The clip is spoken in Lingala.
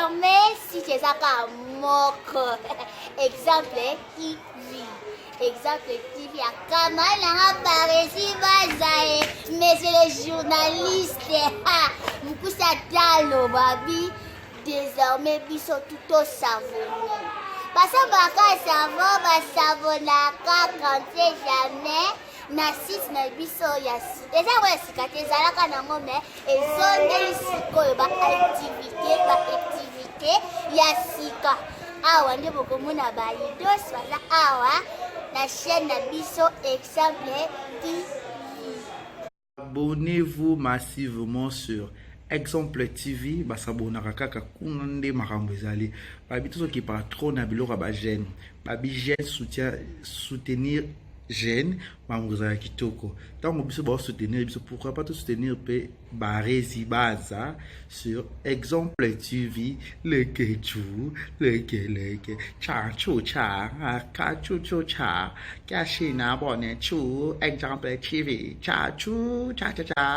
désormais, si tu es à Moko, exemple, TV. Exemple, TV à Kamala Parisi Bazae, mais c'est les journalistes. Moukusa Dalo Babi, désormais, ils sont tout au savon. Parce que savon, quand c'est jamais. Na site na biso ya eza wa sika te ezalaka nango me ezondeli sikoyo baactivité ya sika awa nde bokomona balidos baza awa na chaîne na biso exemple TV. Abonnez-vous massivement sur Exemple TV, basabonaka kaka kuna nde makambo ezali. Babi tout qui patron na biloko ba jeune. Babi jeune soutenir jeune mamouza kitoko. Tant biso ba soutenir biso pourquoi pas tout soutenir pe barezi baza sur Exemple TV le kechu le cha chu cha ka chu chu cha ka shina bonne chu Exemple TV cha chu cha cha cha.